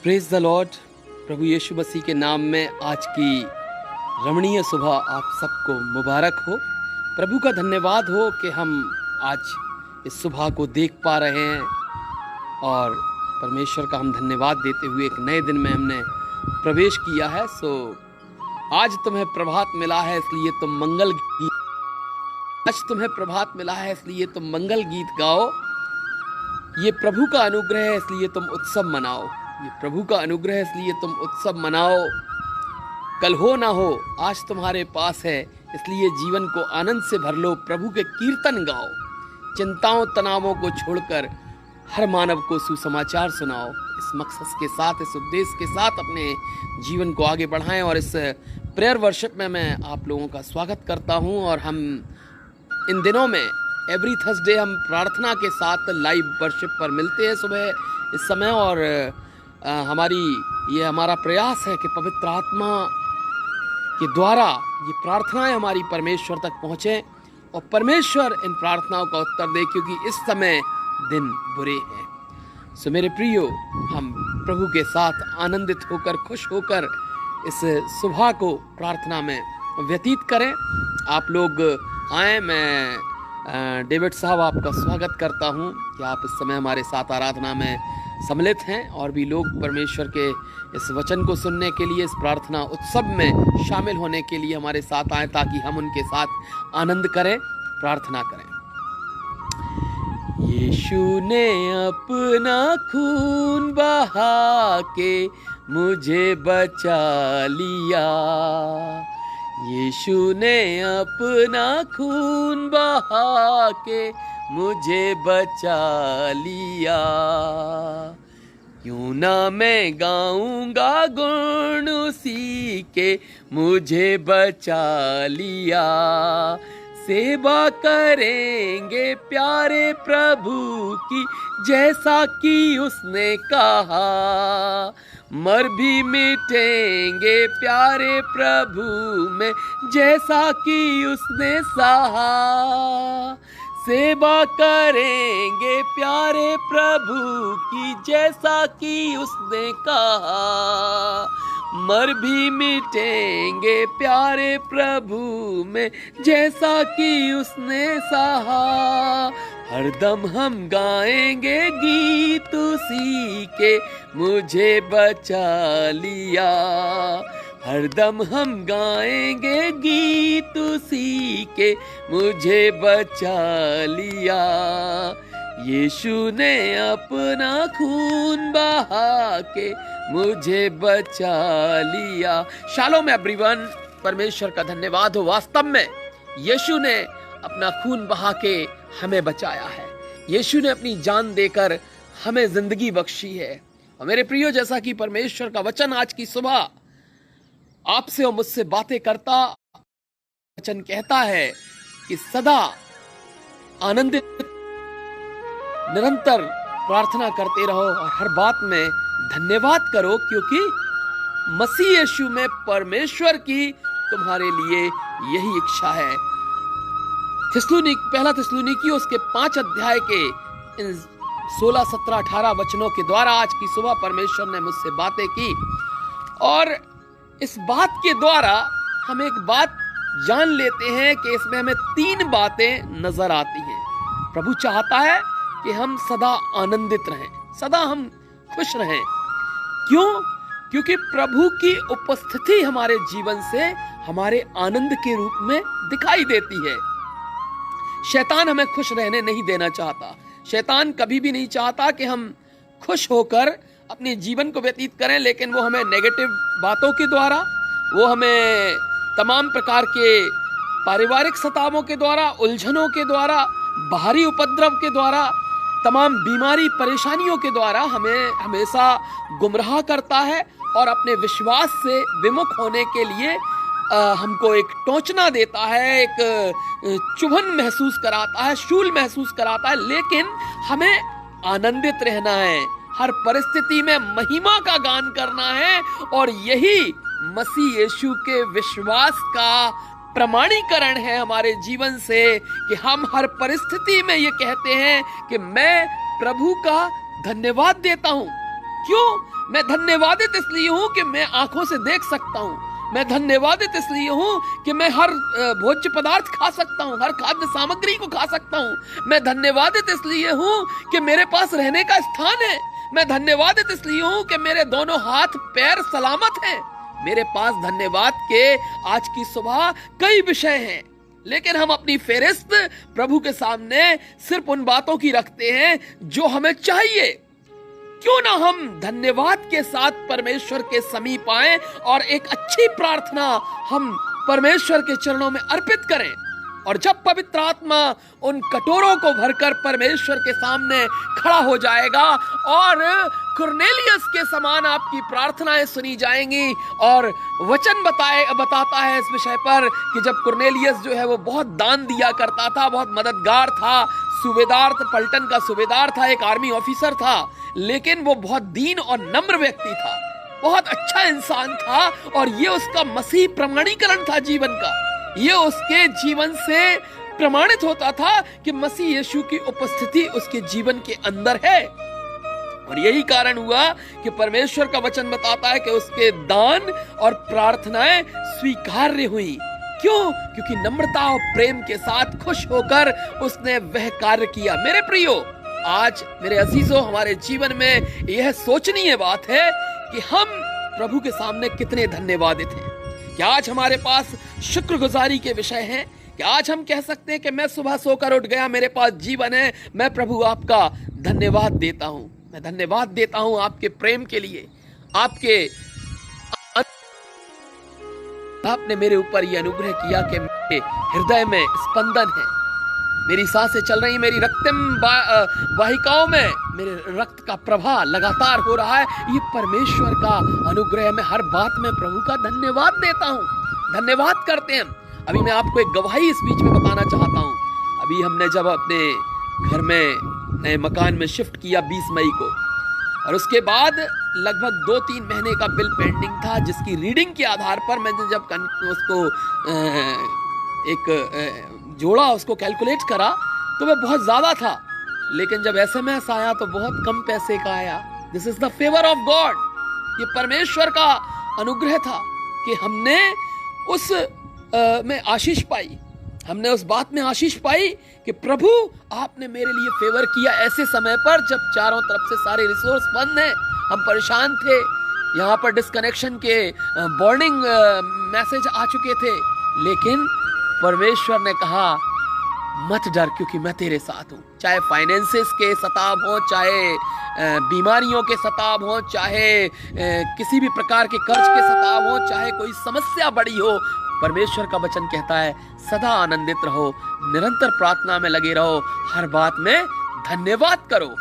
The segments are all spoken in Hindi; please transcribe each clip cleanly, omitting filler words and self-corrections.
Praise the lord. प्रभु यीशु मसीह के नाम में आज की रमणीय सुबह आप सबको मुबारक हो। प्रभु का धन्यवाद हो कि हम आज इस सुबह को देख पा रहे हैं और परमेश्वर का हम धन्यवाद देते हुए एक नए दिन में हमने प्रवेश किया है। आज तुम्हें प्रभात मिला है इसलिए तुम मंगल गीत आज तुम्हें प्रभात मिला है इसलिए तुम मंगल गीत गाओ। ये प्रभु का अनुग्रह है इसलिए तुम उत्सव मनाओ। ये प्रभु का अनुग्रह है इसलिए तुम उत्सव मनाओ। कल हो ना हो आज तुम्हारे पास है इसलिए जीवन को आनंद से भर लो। प्रभु के कीर्तन गाओ। चिंताओं तनावों को छोड़कर हर मानव को सुसमाचार सुनाओ। इस मकसद के साथ, इस उद्देश्य के साथ अपने जीवन को आगे बढ़ाएं। और इस प्रेयर वर्शिप में मैं आप लोगों का स्वागत करता हूं। और हम इन दिनों में एवरी थर्सडे हम प्रार्थना के साथ लाइव वर्शिप पर मिलते हैं सुबह इस समय। और हमारा प्रयास है कि पवित्र आत्मा के द्वारा ये प्रार्थनाएं हमारी परमेश्वर तक पहुँचें और परमेश्वर इन प्रार्थनाओं का उत्तर दे, क्योंकि इस समय दिन बुरे हैं। मेरे प्रियो, हम प्रभु के साथ आनंदित होकर, खुश होकर इस सुबह को प्रार्थना में व्यतीत करें। आप लोग आए। मैं डेविड साहब आपका स्वागत करता हूं कि आप इस समय हमारे साथ आराधना में सम्मिलित हैं और भी लोग परमेश्वर के इस वचन को सुनने के लिए, इस प्रार्थना उत्सव में शामिल होने के लिए हमारे साथ आए, ताकि हम उनके साथ आनंद करें, प्रार्थना करें। यीशु ने अपना खून बहा के मुझे बचा लिया। यीशु ने अपना खून बहा के मुझे बचा लिया। क्यों ना मैं गाऊंगा गुण उसी के, मुझे बचा लिया। सेवा करेंगे प्यारे प्रभु की, जैसा कि उसने कहा। मर भी मिटेंगे प्यारे प्रभु में, जैसा कि उसने सहा। सेवा करेंगे प्यारे प्रभु की, जैसा कि उसने कहा। मर भी मिटेंगे प्यारे प्रभु में, जैसा कि उसने सहा। हरदम हम गाएंगे गीत उसी के, मुझे बचा लिया। हरदम हम गाएंगे गीत उसी के, मुझे बचा लिया। यीशु ने अपना खून बहा के मुझे बचा लिया। शालोम एवरीवन, परमेश्वर का धन्यवाद हो। वास्तव में यीशु ने अपना खून बहा के हमें बचाया है। यीशु ने अपनी जान देकर हमें जिंदगी बख्शी है। और मेरे प्रियो, जैसा कि परमेश्वर का वचन आज की सुबह आपसे और मुझसे बातें करता, वचन कहता है कि सदा आनंदित, निरंतर प्रार्थना करते रहो और हर बात में धन्यवाद करो, क्योंकि मसीह यीशु में परमेश्वर की तुम्हारे लिए यही इच्छा है। पहला थिस्सलुनीकी उसके 5 अध्याय के इन 16, 17, 18 वचनों के द्वारा आज की सुबह परमेश्वर ने मुझसे बातें की। और इस बात के द्वारा हम एक बात जान लेते हैं कि इसमें हमें 3 बातें नजर आती हैं। प्रभु चाहता है कि हम सदा आनंदित रहें, सदा हम खुश रहें। क्यों? क्योंकि प्रभु की उपस्थिति हमारे जीवन से हमारे आनंद के रूप में दिखाई देती है। शैतान हमें खुश रहने नहीं देना चाहता। शैतान कभी भी नहीं चाहता कि हम खुश होकर अपने जीवन को व्यतीत करें, लेकिन वो हमें नेगेटिव बातों के द्वारा, वो हमें तमाम प्रकार के पारिवारिक सतावों के द्वारा, उलझनों के द्वारा, बाहरी उपद्रव के द्वारा, तमाम बीमारी परेशानियों के द्वारा हमें हमेशा गुमराह करता है और अपने विश्वास से विमुख होने के लिए हमको एक टोचना देता है, एक चुभन महसूस कराता है, शूल महसूस कराता है। लेकिन हमें आनंदित रहना है, हर परिस्थिति में महिमा का गान करना है। और यही मसीह यीशु के विश्वास का प्रमाणीकरण है हमारे जीवन से, कि हम हर परिस्थिति में ये कहते हैं कि मैं प्रभु का धन्यवाद देता हूं। क्यों? मैं धन्यवादित इसलिए हूं कि मैं आंखों से देख सकता हूं। मैं धन्यवादित इसलिए हूं कि मैं हर भोज्य पदार्थ खा सकता हूं, हर खाद्य सामग्री को खा सकता हूं। मैं धन्यवादित इसलिए हूं कि मेरे पास रहने का स्थान है। मैं धन्यवादित इसलिए हूं कि मेरे दोनों हाथ पैर सलामत हैं। मेरे पास धन्यवाद के आज की सुबह कई विषय हैं, लेकिन हम अपनी फेहरिस्त प्रभु के सामने सिर्फ उन बातों की रखते हैं जो हमें चाहिए। क्यों ना हम धन्यवाद के साथ परमेश्वर के समीप आएं और एक अच्छी प्रार्थना हम परमेश्वर के चरणों में अर्पित करें। और जब पवित्र आत्मा उन कटोरों को भरकर परमेश्वर के सामने खड़ा हो जाएगा और कुरनेलियस के समान आपकी प्रार्थनाएं सुनी जाएंगी। और वचन बताता है इस विषय पर कि जब कुरनेलियस जो है वो बहुत दान दिया करता था, बहुत मददगार था, सूबेदार, पलटन का सूबेदार था, एक आर्मी ऑफिसर था, लेकिन वो बहुत दीन और नम्र व्यक्ति था, बहुत अच्छा इंसान था। और ये उसका मसीह प्रमाणीकरण था जीवन का। ये उसके जीवन से प्रमाणित होता था कि मसीह यीशु की उपस्थिति उसके जीवन के अंदर है। और यही कारण हुआ कि परमेश्वर का वचन बताता है कि उसके दान और प्रार्थनाएं स्वीकार्य हुई। क्यों? क्योंकि नम्रता और प्रेम के साथ खुश होकर उसने वह कार्य किया। मेरे प्रियो, आज मेरे अजीजों, हमारे जीवन में यह सोचनीय बात है कि हम प्रभु के सामने कितने धन्यवादित हैं। क्या आज हमारे पास शुक्रगुजारी के विषय हैं? क्या आज हम कह सकते हैं कि मैं सुबह सोकर उठ गया, मेरे पास जीवन है, मैं प्रभु आपका धन्यवाद देता हूं। मैं धन्यवाद देता हूं आपके प्रेम के लिए, आपने मेरे ऊपर यह अनुग्रह किया कि मेरे हृदय में स्पंदन है, मेरी सांसें चल रही, मेरी रक्तम वाहिकाओं में मेरे रक्त का प्रवाह लगातार हो रहा है। ये परमेश्वर का अनुग्रह। मैं हर बात में प्रभु का धन्यवाद देता हूँ। धन्यवाद करते हैं। अभी मैं आपको एक गवाही इस बीच में बताना चाहता हूँ। अभी हमने जब अपने घर में नए मकान में शिफ्ट किया 20 मई को, और उसके बाद लगभग 2-3 महीने का बिल पेंडिंग था, जिसकी रीडिंग के आधार पर मैंने जब उसको एक जोड़ा, उसको कैलकुलेट करा, तो वह बहुत ज्यादा था। लेकिन जब एसएमएस आया तो बहुत कम पैसे का आया। This is the favour of God. ये परमेश्वर का अनुग्रह था कि हमने उस में आशीष पाई। हमने उस बात में आशीष पाई कि प्रभु आपने मेरे लिए फेवर किया ऐसे समय पर जब चारों तरफ से सारे रिसोर्स बंद हैं, हम परेशान थे। यहाँ पर डिस्कनेक्शन के वार्निंग मैसेज आ चुके थे, लेकिन परमेश्वर ने कहा मत डर, क्योंकि मैं तेरे साथ हूं। चाहे फाइनेंसेस के सताव हो, चाहे बीमारियों के सताव हो, चाहे किसी भी प्रकार के कर्ज के सताव हो, चाहे कोई समस्या बड़ी हो, परमेश्वर का वचन कहता है सदा आनंदित रहो, निरंतर प्रार्थना में लगे रहो, हर बात में धन्यवाद करो,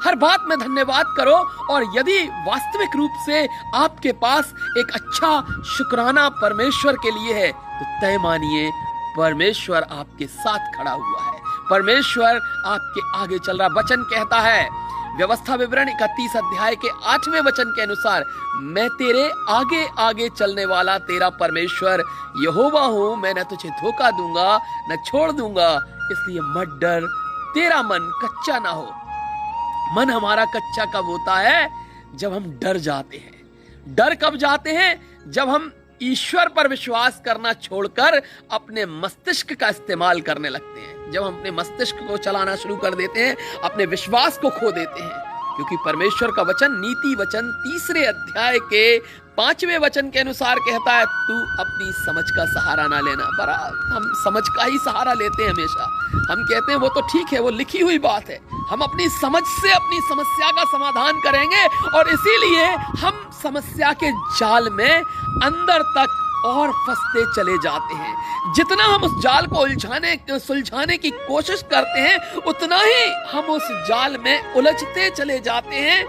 हर बात में धन्यवाद करो। और यदि वास्तविक रूप से आपके पास एक अच्छा शुक्राना परमेश्वर के लिए है, तो तय मानिए परमेश्वर आपके साथ खड़ा हुआ है, परमेश्वर आपके आगे चल रहा। वचन कहता है, व्यवस्था विवरण 31 अध्याय के 8वें वचन के अनुसार, मैं तेरे आगे आगे चलने वाला तेरा परमेश्वर यहोवा हूं, मैं न तुझे धोखा दूंगा न छोड़ दूंगा, इसलिए मत डर, तेरा मन कच्चा ना हो। मन हमारा कच्चा कब होता है? जब हम डर जाते हैं। डर कब जाते हैं? जब हम ईश्वर पर विश्वास करना छोड़कर अपने मस्तिष्क का इस्तेमाल करने लगते हैं, जब हम अपने मस्तिष्क को चलाना शुरू कर देते हैं, अपने विश्वास को खो देते हैं। क्योंकि परमेश्वर का वचन नीति वचन 3 अध्याय के 5वें वचन के अनुसार कहता है, तू अपनी समझ का सहारा ना लेना। बड़ा हम समझ का ही सहारा लेते हैं हमेशा। हम कहते हैं वो तो ठीक है, वो लिखी हुई बात है, हम अपनी समझ से अपनी समस्या का समाधान करेंगे, और इसीलिए हम समस्या के जाल में अंदर तक और फंसते चले जाते हैं। जितना हम उस जाल को सुलझाने की कोशिश करते हैं, उतना ही हम उस जाल में उलझते चले जाते हैं।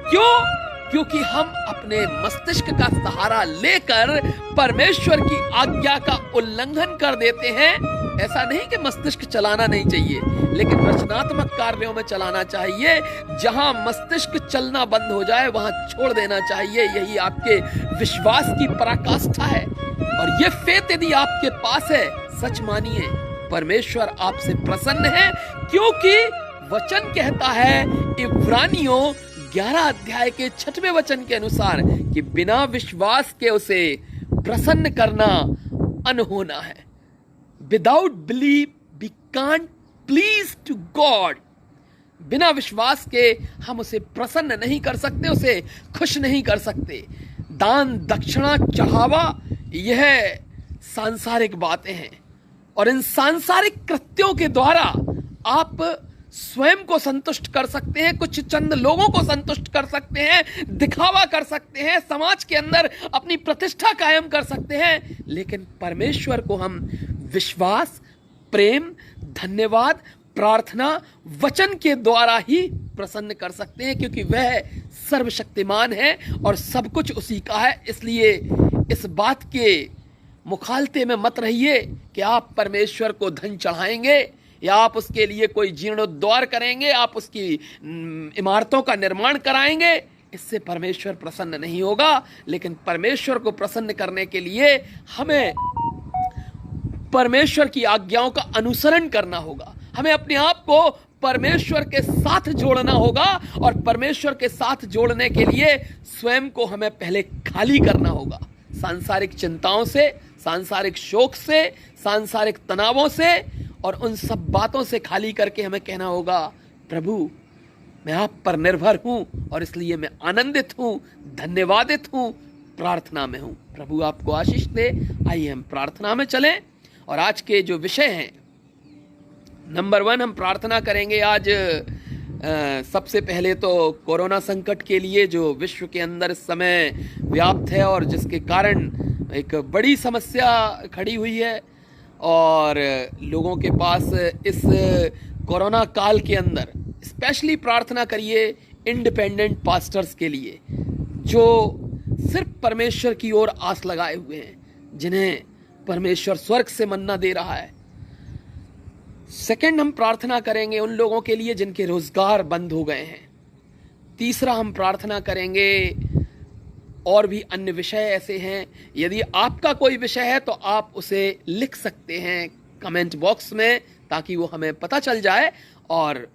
क्यों? क्योंकि हम अपने मस्तिष्क का सहारा लेकर परमेश्वर की आज्ञा का उल्लंघन कर देते हैं। ऐसा नहीं कि मस्तिष्क चलाना नहीं चाहिए, लेकिन रचनात्मक कार्यों में चलाना चाहिए। जहां मस्तिष्क चलना बंद हो जाए वहां छोड़ देना चाहिए। यही आपके विश्वास की पराकाष्ठा है। और ये फेथ यदि आपके पास है, सच मानिए परमेश्वर आपसे प्रसन्न है, क्योंकि वचन कहता है इब्रानियों 11 अध्याय के 6वें वचन के अनुसार कि बिना विश्वास के उसे प्रसन्न करना अनहोना है। Without believe we can't please to God. बिना विश्वास के हम उसे प्रसन्न नहीं कर सकते, उसे खुश नहीं कर सकते। दान दक्षिणा चढ़ावा यह सांसारिक बातें हैं, और इन सांसारिक कृत्यों के द्वारा आप स्वयं को संतुष्ट कर सकते हैं, कुछ चंद लोगों को संतुष्ट कर सकते हैं, दिखावा कर सकते हैं, समाज के अंदर अपनी प्रतिष्ठा कायम कर सकते हैं। लेकिन परमेश्वर को हम विश्वास, प्रेम, धन्यवाद, प्रार्थना, वचन के द्वारा ही प्रसन्न कर सकते हैं, क्योंकि वह सर्वशक्तिमान है और सब कुछ उसी का है। इसलिए इस बात के मुखालते में मत रहिए कि आप परमेश्वर को धन चढ़ाएंगे या आप उसके लिए कोई जीर्णोद्धार करेंगे, आप उसकी इमारतों का निर्माण कराएंगे। इससे परमेश्वर प्रसन्न नहीं होगा। लेकिन परमेश्वर को प्रसन्न करने के लिए हमें परमेश्वर की आज्ञाओं का अनुसरण करना होगा। हमें अपने आप को परमेश्वर के साथ जोड़ना होगा, और परमेश्वर के साथ जोड़ने के लिए स्वयं को हमें पहले खाली करना होगा सांसारिक चिंताओं से, सांसारिक शोक से, सांसारिक तनावों से, और उन सब बातों से खाली करके हमें कहना होगा, प्रभु मैं आप पर निर्भर हूं और इसलिए मैं आनंदित हूं, धन्यवादित हूं, प्रार्थना में हूं। प्रभु आपको आशीष दे। आइए हम प्रार्थना में चलें। और आज के जो विषय हैं, नंबर 1 हम प्रार्थना करेंगे आज सबसे पहले तो कोरोना संकट के लिए जो विश्व के अंदर इस समय व्याप्त है और जिसके कारण एक बड़ी समस्या खड़ी हुई है, और लोगों के पास इस कोरोना काल के अंदर स्पेशली प्रार्थना करिए इंडिपेंडेंट पास्टर्स के लिए, जो सिर्फ परमेश्वर की ओर आस लगाए हुए हैं, जिन्हें परमेश्वर स्वर्ग से मन्ना दे रहा है। सेकंड, हम प्रार्थना करेंगे उन लोगों के लिए जिनके रोजगार बंद हो गए हैं। तीसरा, हम प्रार्थना करेंगे, और भी अन्य विषय ऐसे हैं, यदि आपका कोई विषय है तो आप उसे लिख सकते हैं कमेंट बॉक्स में, ताकि वो हमें पता चल जाए, और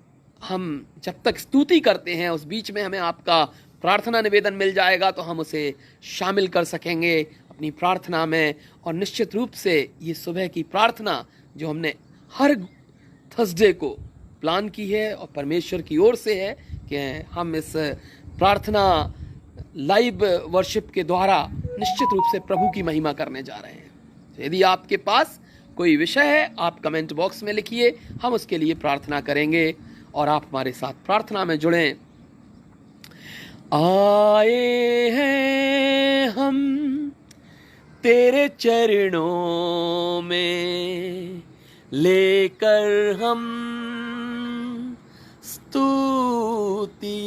हम जब तक स्तुति करते हैं उस बीच में हमें आपका प्रार्थना निवेदन मिल जाएगा, तो हम उसे शामिल कर सकेंगे अपनी प्रार्थना में। और निश्चित रूप से ये सुबह की प्रार्थना जो हमने हर थर्सडे को प्लान की है और परमेश्वर की ओर से है, कि हम इस प्रार्थना लाइव वर्शिप के द्वारा निश्चित रूप से प्रभु की महिमा करने जा रहे हैं। तो यदि आपके पास कोई विषय है, आप कमेंट बॉक्स में लिखिए, हम उसके लिए प्रार्थना करेंगे और आप हमारे साथ प्रार्थना में जुड़ें। आए हैं हम तेरे चरणों में, लेकर हम स्तुति।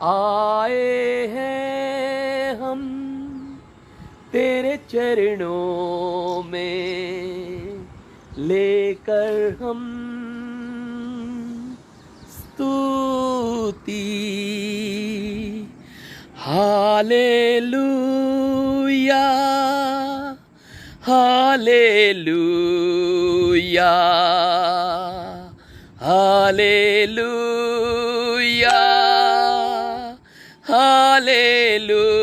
आए हैं हम तेरे चरणों में, लेकर हम स्तुति। Hallelujah, hallelujah, hallelujah, hallelujah.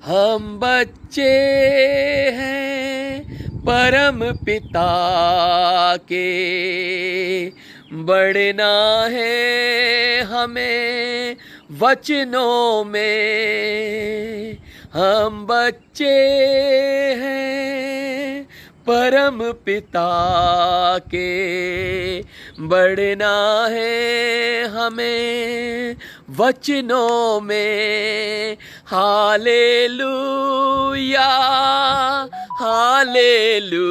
हम बच्चे हैं परम पिता के, बढ़ना है हमें वचनों में। हम बच्चे हैं परम पिता के, बढ़ना है हमें वचनों में। Hallelujah, hallelujah,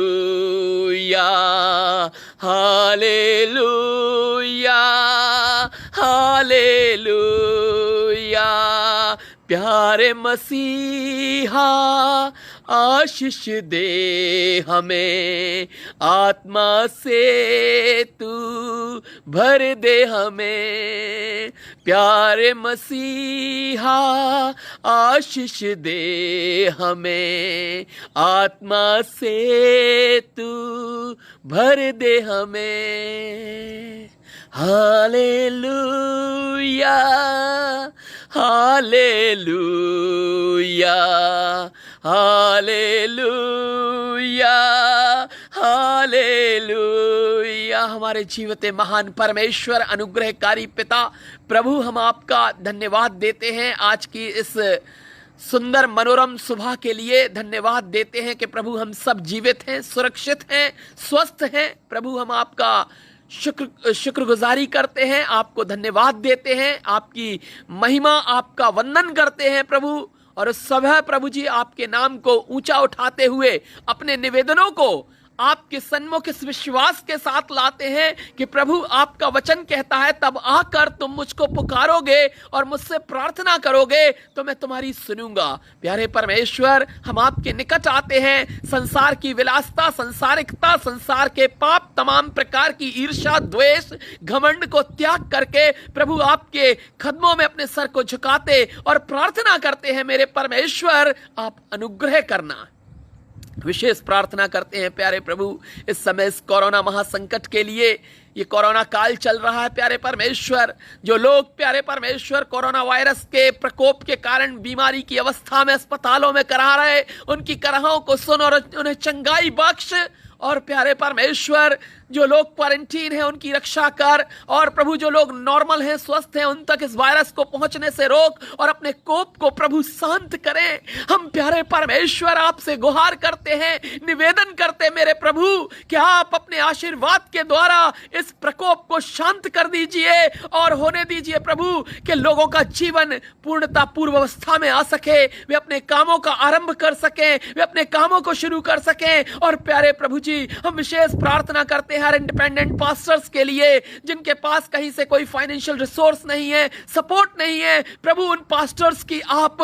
hallelujah, hallelujah. प्यारे मसीहा आशीष दे हमें, आत्मा से तू भर दे हमें। प्यारे मसीहा आशीष दे हमें, आत्मा से तू भर दे हमें। Hallelujah hallelujah hallelujah hallelujah. हमारे जीवते महान परमेश्वर, अनुग्रहकारी पिता प्रभु, हम आपका धन्यवाद देते हैं आज की इस सुंदर मनोरम सुबह के लिए। धन्यवाद देते हैं कि प्रभु हम सब जीवित हैं, सुरक्षित हैं, स्वस्थ हैं। प्रभु हम आपका शुक्रगुजारी करते हैं, आपको धन्यवाद देते हैं, आपकी महिमा, आपका वंदन करते हैं प्रभु। और उस समय प्रभु जी आपके नाम को ऊंचा उठाते हुए अपने निवेदनों को आपके सन्मुख इस विश्वास के साथ लाते हैं कि प्रभु आपका वचन कहता है, तब आकर तुम मुझको पुकारोगे और मुझसे प्रार्थना करोगे तो मैं तुम्हारी सुनूंगा। प्यारे परमेश्वर, हम आपके निकट आते हैं। संसार की विलासता, संसारिकता, संसार के पाप, तमाम प्रकार की ईर्ष्या, द्वेष, घमंड को त्याग करके प्रभु आपके कदमों में अपने सर को झुकाते और प्रार्थना करते हैं, मेरे परमेश्वर आप अनुग्रह करना। विशेष प्रार्थना करते हैं प्यारे प्रभु इस समय इस कोरोना महासंकट के लिए। ये कोरोना काल चल रहा है प्यारे परमेश्वर, जो लोग प्यारे परमेश्वर कोरोना वायरस के प्रकोप के कारण बीमारी की अवस्था में अस्पतालों में करा रहे, उनकी कराहों को सुन और उन्हें चंगाई बख्श। और प्यारे परमेश्वर, जो लोग क्वारंटीन हैं उनकी रक्षा कर, और प्रभु जो लोग नॉर्मल हैं, स्वस्थ हैं, उन तक इस वायरस को पहुंचने से रोक और अपने कोप को प्रभु शांत करें। हम प्यारे परमेश्वर आपसे गुहार करते हैं, निवेदन करते हैं मेरे प्रभु कि आप अपने आशीर्वाद के द्वारा इस प्रकोप को शांत कर दीजिए और होने दीजिए प्रभु कि लोगों का जीवन पूर्णता पूर्व अवस्था में आ सके, वे अपने कामों का आरंभ कर सकें, वे अपने कामों को शुरू कर सकें। और प्यारे प्रभु जी, हम विशेष प्रार्थना करते हैं हर इंडिपेंडेंट पास्टर्स के लिए, जिनके पास कहीं से कोई फाइनेंशियल रिसोर्स नहीं है, सपोर्ट नहीं है। प्रभु उन पास्टर्स की आप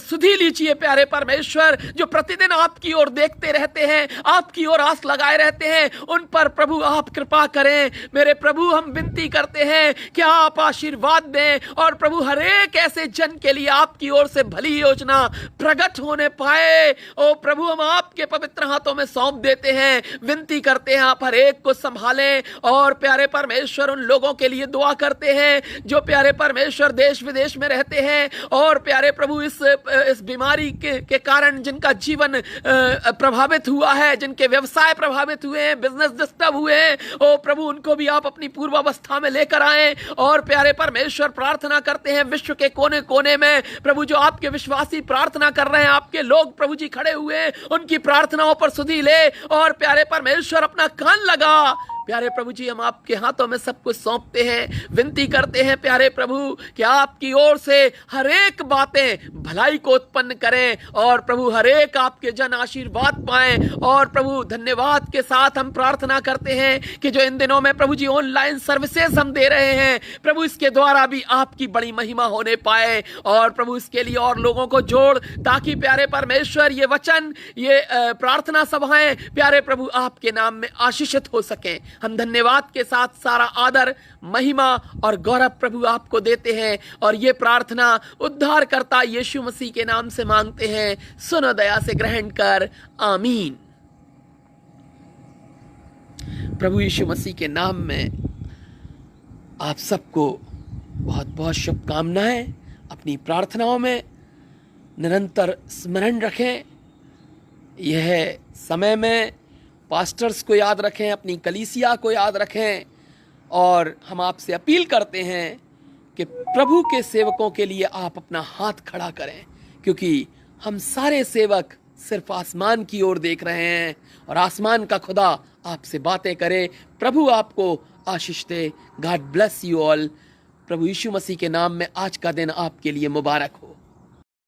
सुधि लीजिए प्यारे परमेश्वर, जो प्रतिदिन आपकी ओर देखते रहते हैं, आपकी ओर आस लगाए रहते हैं। उन पर प्रभु आप कृपा करें। मेरे प्रभु, हम विनती करते हैं कि आप आशीर्वाद दें और प्रभु हर एक ऐसे जन के लिए आपकी ओर से भली योजना प्रकट होने पाए। ओ प्रभु, हम आपके पवित्र हाथों में सौंप देते हैं, विनती करते हैं आप हर एक को संभालें। और प्यारे परमेश्वर, उन लोगों के लिए दुआ करते हैं जो प्यारे परमेश्वर देश विदेश में रहते हैं, और प्यारे प्रभु इस बीमारी के कारण जिनका जीवन प्रभावित हुआ है, जिनके व्यवसाय प्रभावित हुए हैं, बिजनेस डिस्टर्ब हुए हैं, ओ प्रभु उनको भी आप अपनी पूर्वावस्था में लेकर आए। और प्यारे परमेश्वर, प्रार्थना करते हैं विश्व के कोने कोने में प्रभु जो आपके विश्वासी प्रार्थना कर रहे हैं, आपके लोग प्रभु जी खड़े हुए हैं, उनकी प्रार्थनाओं पर सुधि ले। और प्यारे परमेश्वर, अपना कान लगा। प्यारे प्रभु जी, हम आपके हाथों में सब कुछ सौंपते हैं, विनती करते हैं प्यारे प्रभु कि आपकी ओर से हर एक बातें भलाई को उत्पन्न करें, और प्रभु हर एक आपके जन आशीर्वाद पाएं। और प्रभु धन्यवाद के साथ हम प्रार्थना करते हैं कि जो इन दिनों में प्रभु जी ऑनलाइन सर्विसेज हम दे रहे हैं, प्रभु इसके द्वारा भी आपकी बड़ी महिमा होने पाए। और प्रभु इसके लिए और लोगों को जोड़, ताकि प्यारे परमेश्वर ये वचन, ये प्रार्थना सभाएं प्यारे प्रभु आपके नाम में आशीषित हो सकें। हम धन्यवाद के साथ सारा आदर, महिमा और गौरव प्रभु आपको देते हैं, और ये प्रार्थना उद्धारकर्ता यीशु मसीह के नाम से मांगते हैं। सुनो दया से ग्रहण कर, आमीन। प्रभु यीशु मसीह के नाम में आप सबको बहुत बहुत शुभकामनाएं। अपनी प्रार्थनाओं में निरंतर स्मरण रखें। यह समय में पास्टर्स को याद रखें, अपनी कलीसिया को याद रखें, और हम आपसे अपील करते हैं कि प्रभु के सेवकों के लिए आप अपना हाथ खड़ा करें, क्योंकि हम सारे सेवक सिर्फ आसमान की ओर देख रहे हैं, और आसमान का खुदा आपसे बातें करे। प्रभु आपको आशीष दे। God bless you all. प्रभु यीशु मसीह के नाम में आज का दिन आपके लिए मुबारक हो।